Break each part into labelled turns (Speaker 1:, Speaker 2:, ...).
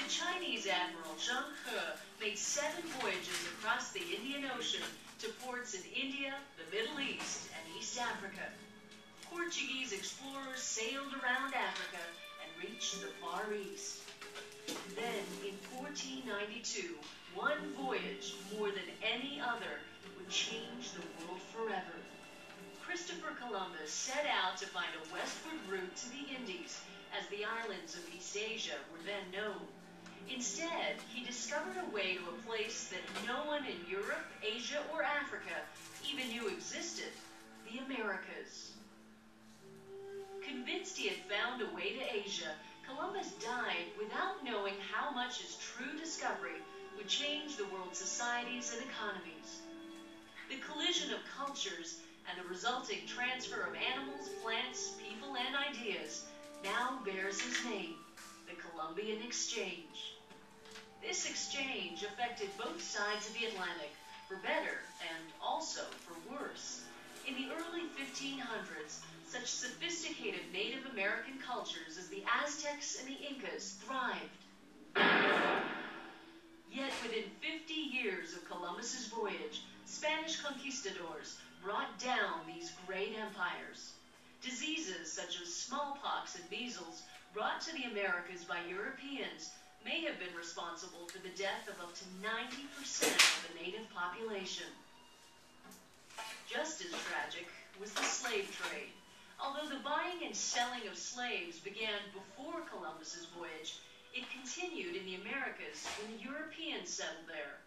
Speaker 1: The Chinese Admiral Zheng He made 7 voyages across the Indian Ocean to ports in India, the Middle East, and East Africa. Portuguese explorers sailed around Africa and reached the Far East. Then, in 1492, one voyage, more than any other, would change the world forever. Christopher Columbus set out to find a westward route to the Indies, as the islands of East Asia were then known. Instead, he discovered a way to a place that no one in Europe, Asia, or Africa even knew existed: the Americas. Convinced he had found a way to Asia, Columbus died without knowing how much his true discovery would change the world's societies and economies. The collision of cultures and the resulting transfer of animals, plants, people, and ideas now bears his name, the Columbian Exchange. This exchange affected both sides of the Atlantic, for better and also for worse. In the early 1500s, such sophisticated Native American cultures as the Aztecs and the Incas thrived. Yet within 50 years of Columbus's voyage, Spanish conquistadors brought down these great empires. Diseases such as smallpox and measles brought to the Americas by Europeans may have been responsible for the death of up to 90% of the native population. Just as tragic was the slave trade. Although the buying and selling of slaves began before Columbus's voyage, it continued in the Americas when the Europeans settled there.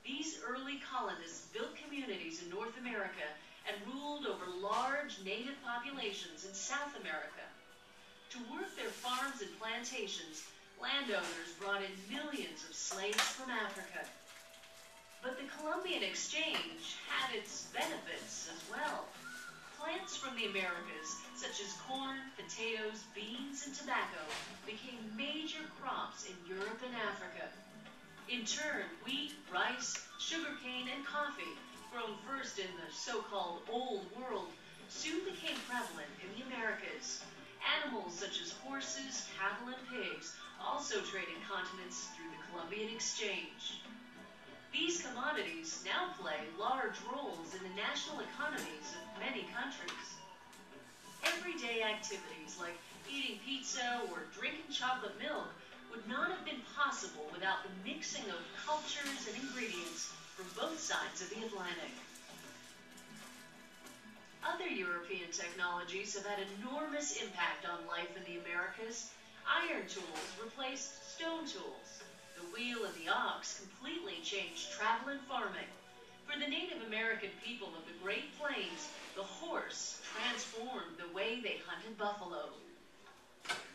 Speaker 1: These early colonists built communities in North America and ruled over large native populations in South America. To work their farms and plantations, landowners brought in millions of slaves from Africa. But the Columbian Exchange had its benefits as well. Plants from the Americas, such as corn, potatoes, beans, and tobacco, became major crops in Europe and Africa. In turn, wheat, rice, sugarcane, and coffee, grown first in the so-called Old World, soon became prevalent in the Americas. Animals such as horses, cattle, and pigs also traded continents through the Columbian Exchange. These commodities now play large roles in the national economies of many countries. Everyday activities like eating pizza or drinking chocolate milk would not have been possible without the mixing of cultures and ingredients from both sides of the Atlantic. Other European technologies have had enormous impact on life in the Americas. Iron tools replaced stone tools. The wheel and the ox completely changed travel and farming. For the Native American people of the Great Plains, the horse transformed the way they hunted buffalo.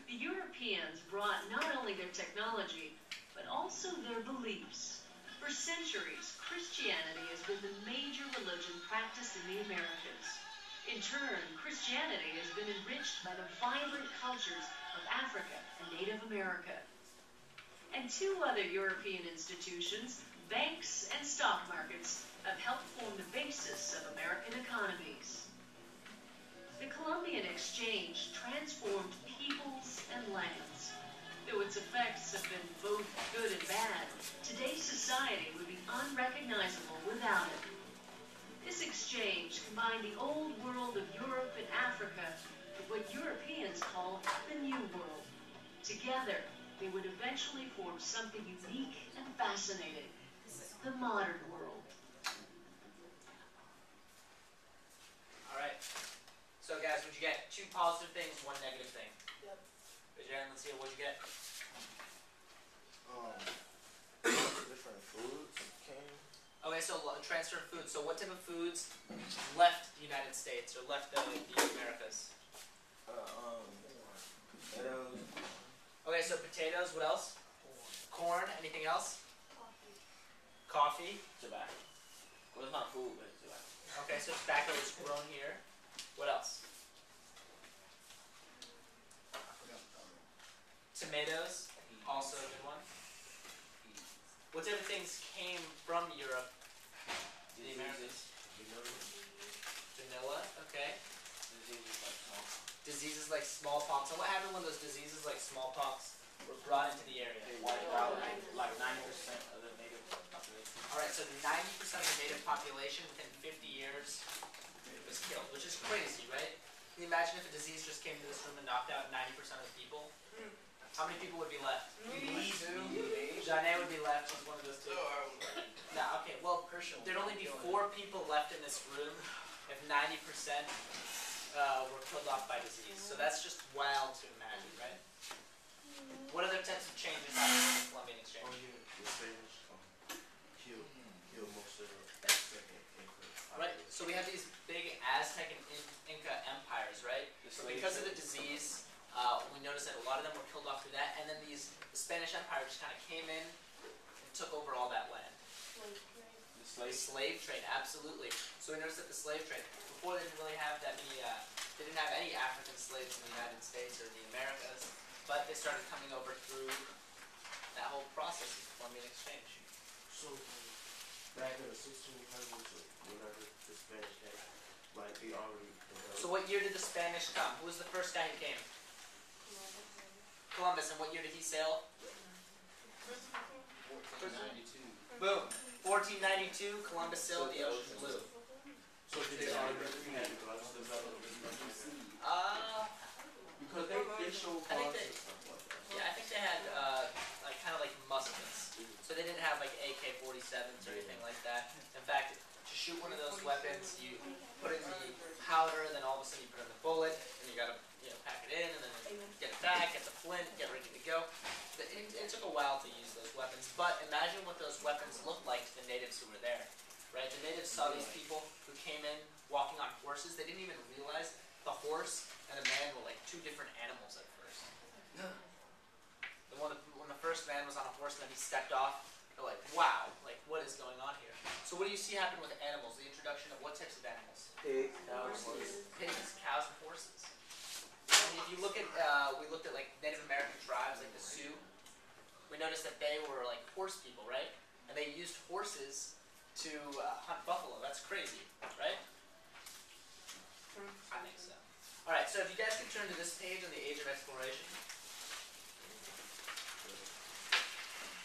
Speaker 1: The Europeans brought not only their technology, but also their beliefs. For centuries, Christianity has been the major religion practiced in the Americas. In turn, Christianity has been enriched by the vibrant cultures of Africa and Native America. And 2 other European institutions, banks and stock markets, have helped form the basis of American economies. The Columbian Exchange transformed peoples and lands. Though its effects have been both good and bad, today's society would be unrecognizable without it. This exchange combined the old world of Europe and Africa with what Europeans call the New World. Together, they would eventually form something unique and fascinating: the modern world.
Speaker 2: All right. So, guys, what'd you get? 2 positive things, 1 negative thing.
Speaker 3: Yep.
Speaker 2: Raise your hand. Let's see. What'd you get?
Speaker 4: Different foods came.
Speaker 2: Okay, so transfer of food. So, what type of foods left the United States or left the Americas?
Speaker 4: Potatoes.
Speaker 2: Okay, so potatoes. What else? Corn. Anything else? Coffee.
Speaker 4: Tobacco. Well, it's not food, but it's tobacco.
Speaker 2: Okay, so tobacco is grown here. What else?
Speaker 4: I forgot the other one.
Speaker 2: Tomatoes. Also a good one. What type of things came from Europe to the Americas? Vanilla. Okay. Diseases like smallpox. And what happened when those diseases like smallpox were brought into the area?
Speaker 4: They wiped out
Speaker 2: of the native population within 50 years was killed, which is crazy, right? Can you imagine if a disease just came to this room and knocked out 90% of the people? How many people would be left? Janet would be left. She's one of those two. No, okay. Well, there'd only be 4 people left in this room if 90% were killed off by disease. So that's just wild to imagine, right? What other types of changes happened in the Columbian Exchange?
Speaker 4: Oh yeah, the Spanish killed most of the Aztec and Inca.
Speaker 2: Right. So we have these big Aztec and Inca empires, right? So because of the disease, we noticed that a lot of them were killed off through that, and then the Spanish Empire just kind of came in and took over all that land. The slave trade, absolutely. So we noticed that the slave trade, before they didn't really have that many, they didn't have any African slaves in the United States or the Americas, but they started coming over through that whole process of the Columbian Exchange.
Speaker 4: So back in the 1600s or whenever the Spanish came, like they already developed.
Speaker 2: So what year did the Spanish come? Who was the first guy who came? Columbus. And what year did he sail?
Speaker 3: 1492.
Speaker 2: Boom. 1492, Columbus sailed the ocean blue.
Speaker 4: So did they already have the gloves developed? Because they show
Speaker 2: I think
Speaker 4: guns
Speaker 2: they-
Speaker 4: and stuff like that.
Speaker 2: Yeah, I think they had like kind of like muskets. So they didn't have like AK-47s or anything like that. In fact, to shoot one of those weapons, you put it in the powder, and then all of a sudden you put in the bullet, and you gotta pack it in, and then get it back, get the flint, get ready to go. It took a while to use those weapons, but imagine what those weapons looked like to the natives who were there, right? The natives saw these people who came in walking on horses. They didn't even realize the horse and the man were like 2 different animals at first. When the first man was on a horse and then he stepped off, they're like, wow, like what is going on here? So what do you see happen with animals? The introduction of what types of animals?
Speaker 4: Pigs, cows,
Speaker 2: Pigs, cows, and horses. And if you look at, we looked at like Native American tribes, like the Sioux. We noticed that they were like horse people, right? And they used horses to hunt buffalo. That's crazy, right? I think so. All right. So if you guys could turn to this page on the Age of Exploration,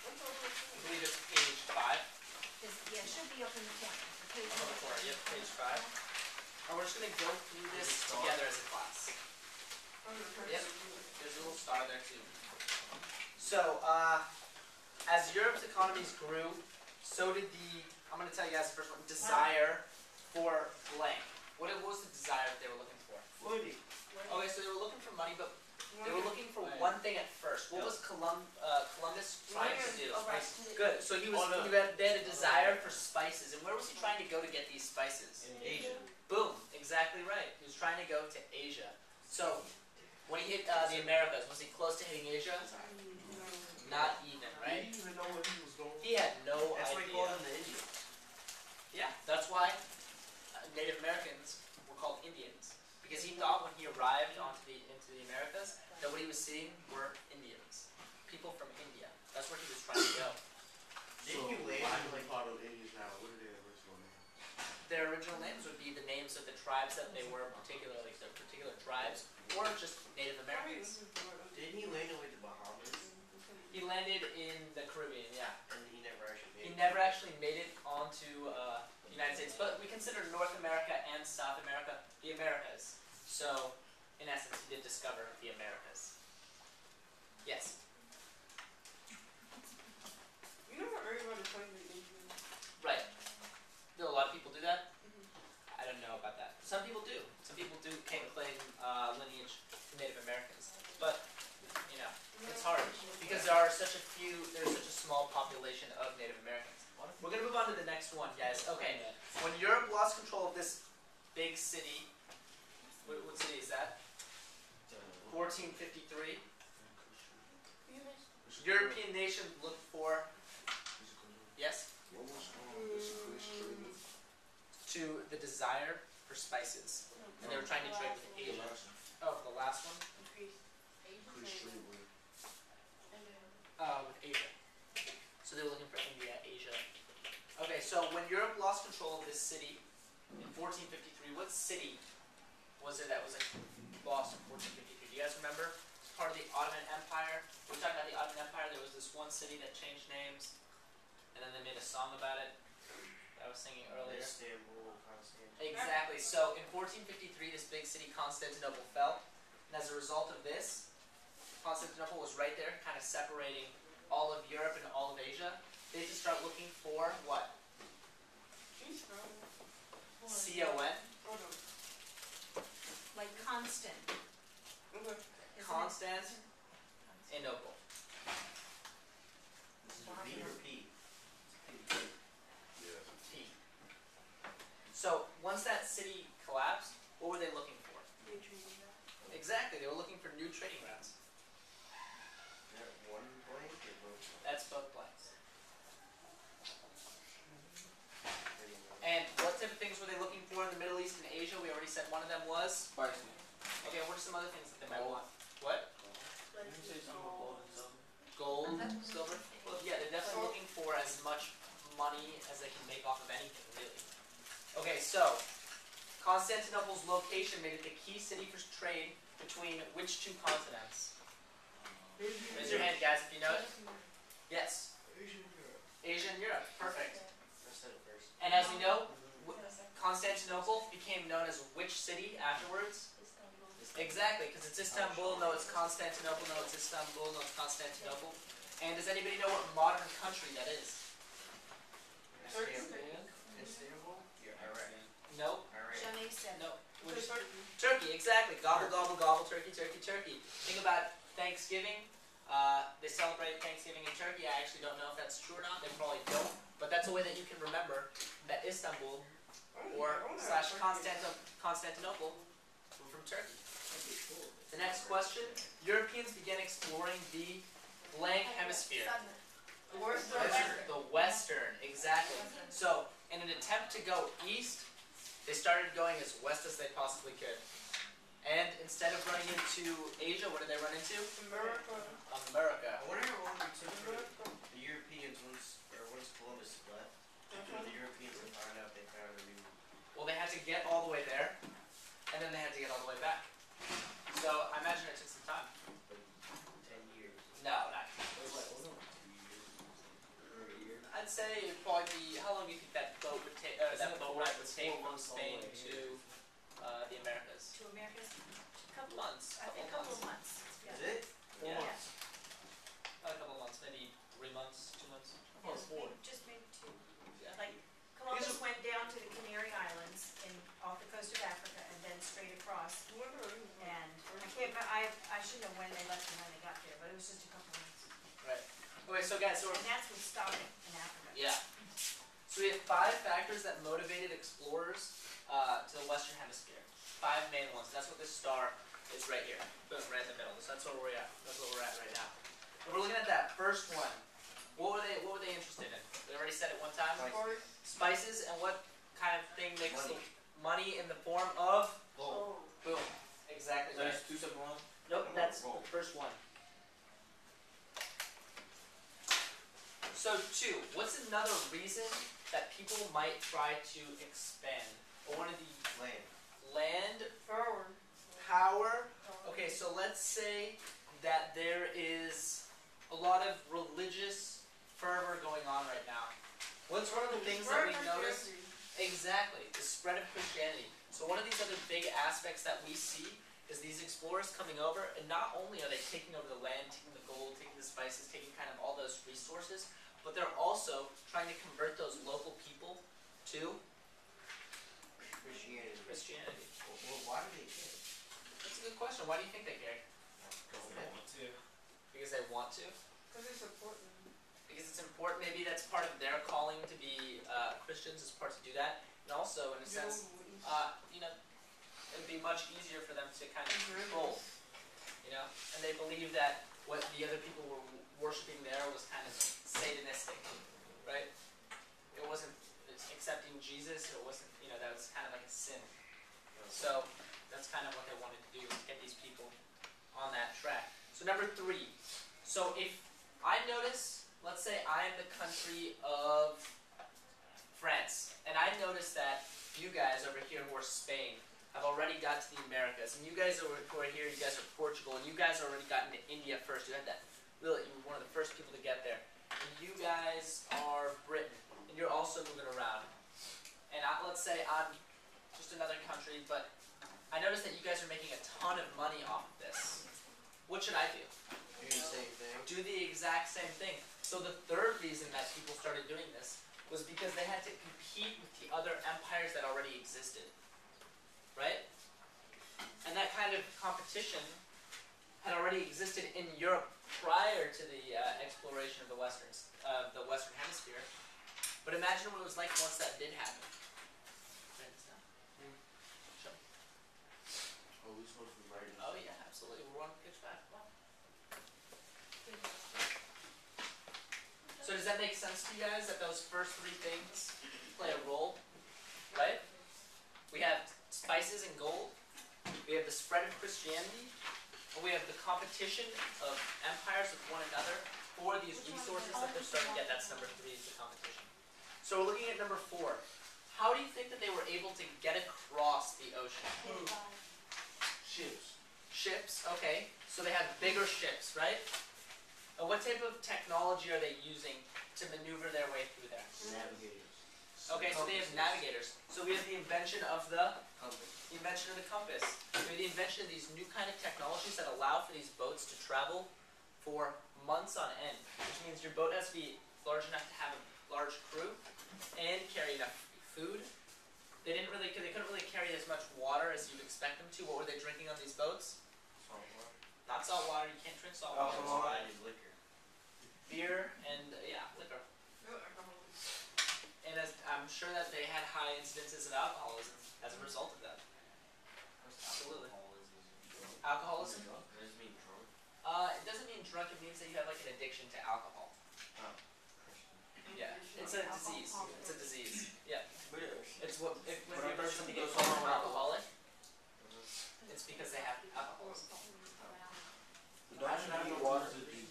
Speaker 2: I believe it's page 5.
Speaker 5: Yeah, it should be up in the corner. The page
Speaker 2: On the corner. Yep, page 5. And we're just gonna go through this together as a class. Yep. There's a little star there too. So, as Europe's economies grew, so did the, I'm going to tell you guys the first one, desire for blank. What was the desire that they were looking for?
Speaker 4: money.
Speaker 2: Okay, so they were looking for money, but they were looking for one thing at first. What was Columbus trying to do? Good. So they had a desire for spices. And where was he trying to go to get these spices?
Speaker 3: In Asia.
Speaker 2: Boom. Exactly right. He was trying to go to Asia. So, when he hit the Americas, was he close to hitting Asia? Not even, right?
Speaker 4: He didn't even know where he was going.
Speaker 2: He had no
Speaker 3: That's why he
Speaker 2: idea.
Speaker 3: called him the Indian.
Speaker 2: Yeah, that's why Native Americans were called Indians. Because he thought when he arrived into the Americas that what he was seeing were Indians. People from India. That's where he was trying to go.
Speaker 3: Didn't you
Speaker 4: why
Speaker 3: land
Speaker 4: are they
Speaker 3: like
Speaker 4: part of Asia now? What are their original names?
Speaker 2: Their original names would be the names of the tribes that they were, particularly their particular tribes, or just Native Americans.
Speaker 3: didn't he land in like the Bahamas?
Speaker 2: He landed in the Caribbean, yeah.
Speaker 3: And he never actually made
Speaker 2: He
Speaker 3: it.
Speaker 2: never actually made it onto the United States, but we consider North America and South America the Americas. So, in essence, he did discover the Americas. Yes?
Speaker 6: You know what everybody claims in Asia?
Speaker 2: Right. Do a lot of people do that? I don't know about that. Some people do. Some people do claim lineage to Native Americans. But, you know, it's hard. Because there's such a small population of Native Americans. We're going to move on to the next one, guys. Okay. When Europe lost control of this big city, what city is that? 1453. European nation looked for, yes?
Speaker 4: What was this Chris trade?
Speaker 2: To the desire for spices. And they were trying to trade with
Speaker 4: The
Speaker 2: Asia.
Speaker 4: last one.
Speaker 2: Oh, the last one?
Speaker 4: Chris trade with.
Speaker 2: With Asia. So they were looking for India, Asia. Okay, so when Europe lost control of this city in 1453, what city was it that was lost in 1453? Do you guys remember? It's part of the Ottoman Empire. When we talked about the Ottoman Empire, there was this one city that changed names, and then they made a song about it. that I was singing earlier.
Speaker 3: Istanbul, Constantinople.
Speaker 2: Exactly. So in 1453, this big city Constantinople fell, and as a result of this, Constantinople was right there, kind of separating all of Europe and all of Asia. They had to start looking for what? C-O-N.
Speaker 6: Hold on.
Speaker 5: Like constant.
Speaker 6: Okay.
Speaker 5: isn't it?
Speaker 2: Constantinople.
Speaker 3: This is V or P?
Speaker 2: P. So once that city collapsed, what were they looking for? Exactly, they were looking for new trading routes.
Speaker 3: Is that one blank or both?
Speaker 2: That's both blanks.
Speaker 3: Pretty much.
Speaker 2: And what type of things were they looking for in the Middle East and Asia? We already said one of them was.
Speaker 7: Spicy.
Speaker 2: Okay, what are some other things that they might
Speaker 7: Gold.
Speaker 2: want? What?
Speaker 7: Didn't you say something about gold and silver?
Speaker 2: Gold, silver? Well, yeah, they're definitely looking for as much money as they can make off of anything, really. Okay, so Constantinople's location made it the key city for trade between which two continents? Raise your hand, guys, if you know it. Yes.
Speaker 3: Asian Europe.
Speaker 2: Asia and Europe. Perfect.
Speaker 3: I said it first.
Speaker 2: And as we know, Constantinople became known as which city afterwards? Exactly, because it's Istanbul, no, it's Constantinople, no, it's Istanbul, no, it's Constantinople. And does anybody know what modern country that is?
Speaker 3: Istanbul. Istanbul? Yeah, Iraq.
Speaker 2: No,
Speaker 3: Iraq.
Speaker 5: Shanae said.
Speaker 2: no.
Speaker 6: Okay, sorry.
Speaker 2: Turkey, exactly. Gobble, gobble, gobble, turkey, turkey, turkey. Think about Thanksgiving. They celebrate Thanksgiving in Turkey. I actually don't know if that's true or not. They probably don't. But that's a way that you can remember that Istanbul or slash Constantinople were from Turkey. The next question. Europeans began exploring the blank hemisphere. The Western, exactly. So, in an attempt to go east, they started going as west as they possibly could. And instead of running into Asia, what did they run into?
Speaker 6: America.
Speaker 2: America.
Speaker 3: I wonder how long it took for the Europeans once Columbus left. For the Europeans to find out they found a new.
Speaker 2: Well, they had to get all the way there, and then they had to get all the way back. So, I imagine it took some time.
Speaker 3: 10 years.
Speaker 2: No, not.
Speaker 3: Wasn't it 2 years? Or a year?
Speaker 2: I'd say it'd probably be, how long do you think that boat would take, that boat ride would take from Spain to the Americas?
Speaker 5: To America's,
Speaker 2: Couple months.
Speaker 5: I think a couple of months.
Speaker 3: Is it?
Speaker 2: Yeah.
Speaker 5: Yeah.
Speaker 2: A couple months, maybe 3 months, 2 months.
Speaker 5: Or
Speaker 2: four.
Speaker 5: Just maybe two.
Speaker 2: Yeah.
Speaker 5: Like Columbus went down to the Canary Islands off the coast of Africa and then straight across. And I can't, I should know when they left and when they got there, but it was just a couple of months.
Speaker 2: Right. Okay, so guys, so
Speaker 5: And that's with stopping in Africa.
Speaker 2: yeah. So we have 5 factors that motivated explorers to the Western Hemisphere. 5 main ones. That's what this star is right here. Boom, right in the middle. So that's where we're at. That's where we're at right now. If we're looking at that first one, what were they interested in? We already said it one time. Spices, and what kind of thing makes money in the form of
Speaker 3: Gold.
Speaker 2: boom. Exactly right.
Speaker 7: There's 2 separate ones?
Speaker 2: Nope, that's
Speaker 3: Gold.
Speaker 2: the first one. So 2, what's another reason that people might try to expand? Or one of the land, power. Okay, so let's say that there is a lot of religious fervor going on right now. What's one of the things that we notice? Exactly, the spread of Christianity. So one of these other big aspects that we see is these explorers coming over, and not only are they taking over the land, taking the gold, taking the spices, taking kind of all those resources, but they're also trying to convert those local people to Christianity.
Speaker 3: Well, why do they care?
Speaker 2: That's a good question. Why do you think they care? Because they want to?
Speaker 6: Because it's important.
Speaker 2: Because it's important. Maybe that's part of their calling to be Christians, is part to do that. And also, in a sense, you know, it'd be much easier for them to kind of control, you know? And they believe that what the other people were worshipping there was kind of satanistic, right? It wasn't accepting Jesus, it wasn't, you know, that was kind of like a sin. So, that's kind of what they wanted to do, is get these people on that track. So number 3, so if I notice, let's say I'm the country of France, and I notice that you guys over here who are Spain have already got to the Americas, and you guys who are here, you guys are Portugal, and you guys already got into India first. You had that, really, you were one of the first people to get there. And you guys are Britain, and you're also moving around. let's say I'm just another country, but I noticed that you guys are making a ton of money off of this. What should I do?
Speaker 3: Do the same thing.
Speaker 2: Do the exact same thing. So the third reason that people started doing this was because they had to compete with the other empires that already existed. Right? And that kind of competition had already existed in Europe prior to the exploration of the Western Hemisphere. But imagine what it was like once that did happen. Write this down. Show.
Speaker 4: Oh, we supposed to be writing.
Speaker 2: Oh yeah, absolutely. We're on pitch back. Come on. So does that make sense to you guys that those first three things play a role? Right? We have spices and gold. We have the spread of Christianity. And we have the competition of empires with one another for these resources that they're starting to get. That's number 3 is the competition. So we're looking at number 4. How do you think that they were able to get across the ocean?
Speaker 4: Ships.
Speaker 2: Ships, okay. So they have bigger ships, right? What type of technology are they using to maneuver their way through there?
Speaker 3: Navigators.
Speaker 2: Okay, so they have navigators. So we have the invention of the
Speaker 3: Compass.
Speaker 2: We have the invention of these new kind of technologies that allow for these boats to travel for months on end, which means your boat has to be large enough to have a large crew and carry enough food. They couldn't really carry as much water as you'd expect them to. What were they drinking on these boats?
Speaker 3: Salt water.
Speaker 2: Not salt water. You can't drink salt water.
Speaker 3: Alcohol and liquor.
Speaker 2: Beer and liquor. And I'm sure that they had high incidences of alcoholism as a result of that. Absolutely. Alcoholism?
Speaker 3: Does it mean drunk?
Speaker 2: It doesn't mean drunk. It means that you have like an addiction to alcohol.
Speaker 3: Oh.
Speaker 2: Yeah, it's a disease. It's a disease. Yeah,
Speaker 3: But
Speaker 2: it's what if
Speaker 3: But
Speaker 2: when
Speaker 3: I bet
Speaker 2: somebody
Speaker 3: you
Speaker 2: gets
Speaker 3: goes
Speaker 2: called
Speaker 3: on.
Speaker 2: alcoholic, it's because they have alcoholism.
Speaker 4: Don't you need water to be?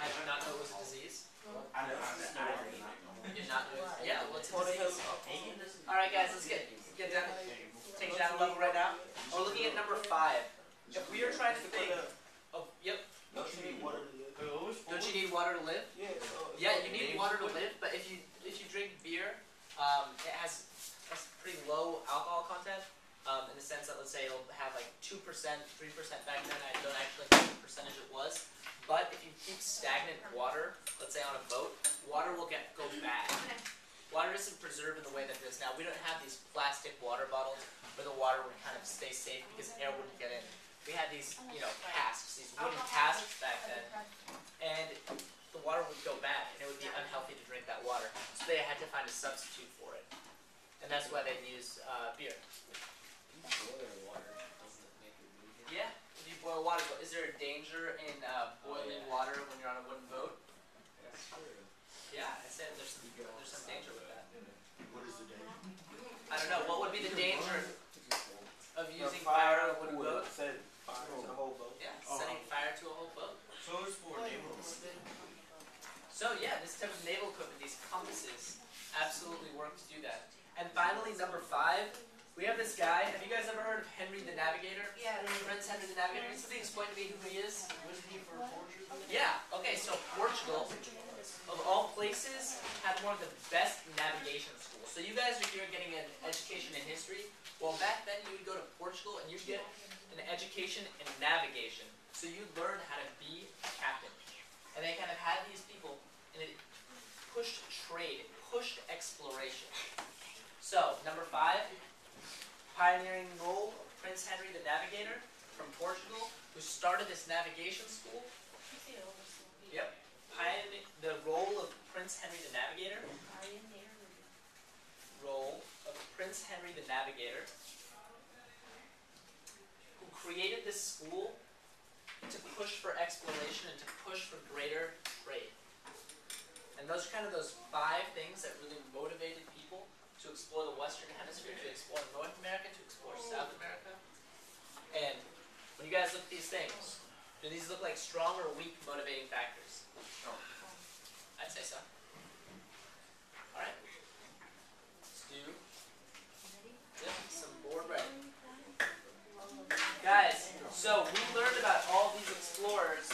Speaker 2: I do not know it was a disease.
Speaker 4: I did not know.
Speaker 2: You did not know. Yeah, well, it's a disease. All right, guys, let's get down. Take it down a level right now. We're looking at number 5. If we are trying to think of
Speaker 4: Don't you need water to live?
Speaker 2: don't you need water to live? Yeah, you need water to live, but if you drink beer, it has a pretty low alcohol content. In the sense that, let's say it'll have like 2%, 3% back then. I don't actually know what percentage it was. But if you keep stagnant water, let's say on a boat, water will go bad. Water isn't preserved in the way that it is now. We don't have these plastic water bottles where the water would kind of stay safe because air wouldn't get in. We had these, casks, these wooden casks back then, and the water would go bad, and it would be unhealthy to drink that water. So they had to find a substitute for it, and that's why they use beer. Yeah, if you boil water, is there a danger in boiling water when you're on a wooden boat? Yeah, I said there's some danger with that.
Speaker 4: What is the danger?
Speaker 2: I don't know. What would be the danger of using fire on a wooden boat?
Speaker 4: Set fire to the whole boat.
Speaker 2: Yeah, setting fire to a whole boat.
Speaker 3: So it's for naval.
Speaker 2: So yeah, this type of naval equipment, these compasses, absolutely work to do that. And finally, number 5, we have this guy. Have you guys ever heard of Henry the Navigator?
Speaker 5: Yeah.
Speaker 2: Prince Henry the Navigator. Can somebody explain to me who he is?
Speaker 3: Wasn't he for Portugal?
Speaker 2: Yeah. Okay. So Portugal, of all places, had one of the best navigation schools. So you guys are here getting an education in history. Well, back then you would go to Portugal and you'd get an education in navigation. So you learn how to be a captain. And they kind of had these people, and it pushed trade, it pushed exploration. So, number 5, pioneering role of Prince Henry the Navigator from Portugal, who started this navigation school. Yep. The role of Prince Henry the Navigator. Role of Prince Henry the Navigator, who created this school to push for exploration and to push for greater trade. And those are kind of those 5 things that really motivated people to explore the Western Hemisphere, to explore North America, to explore South America. And when you guys look at these things, do these look like strong or weak motivating factors? I'd say so. Alright. Let's do some board bread. Guys, so we learned about all these explorers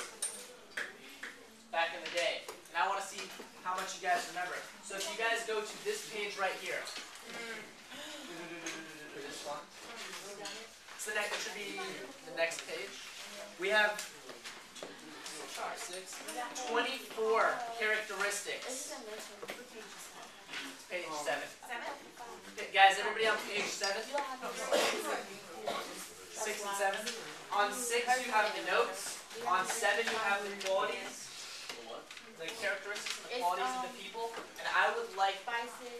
Speaker 2: back in the day. And I want to see how much you guys remember. So if you guys go to this page right here, This one. So the next, it should be the next page. We have 24 characteristics. Page 7. Okay, guys, everybody on page 7? 6 and 7. On 6 you have the notes. On 7 you have the qualities. The characteristics and the qualities of the people. And I would like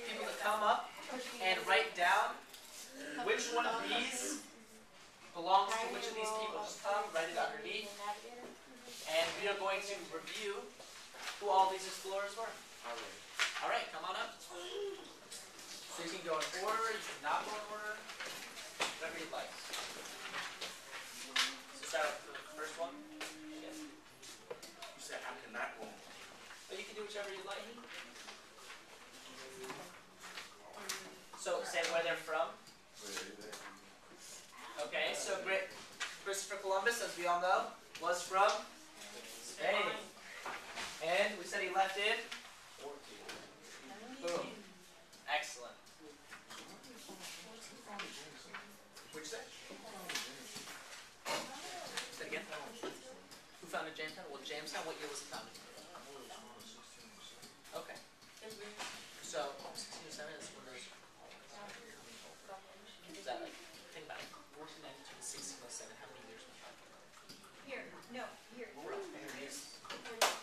Speaker 2: people to come up and write down which one of these belongs to which of these people. Just come, write it underneath. And we are going to review who all these explorers were. Alright, come on up. So you can go in order, you can not go in order, whatever you'd like. So start with the first one. Yes.
Speaker 4: You said I cannot go.
Speaker 2: But you can do whichever you like. So say where they're from. Okay, so Christopher Columbus, as we all know, was from Spain. And we said he left in? Boom. Excellent. What'd you say? Say it again. Who founded Jamestown? Well, Jamestown, what year was it founded? Okay. So, 1607 is when those... Is that like, think about it, 1492 to 1607, how many years was that?
Speaker 5: Here, no, here.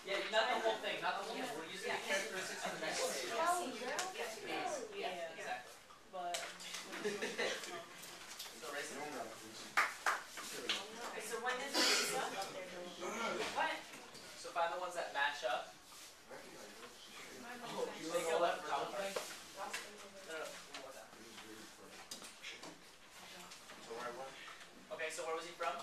Speaker 2: Yeah, not the whole thing, not the whole thing. We're using the characteristics from the next page. Yeah, exactly.
Speaker 6: But
Speaker 2: So erase it.
Speaker 5: Okay, so when does this up? What?
Speaker 2: So find the ones that match up. Take a left top thing. No, one more down.
Speaker 4: So where was?
Speaker 2: Okay, so where was he from?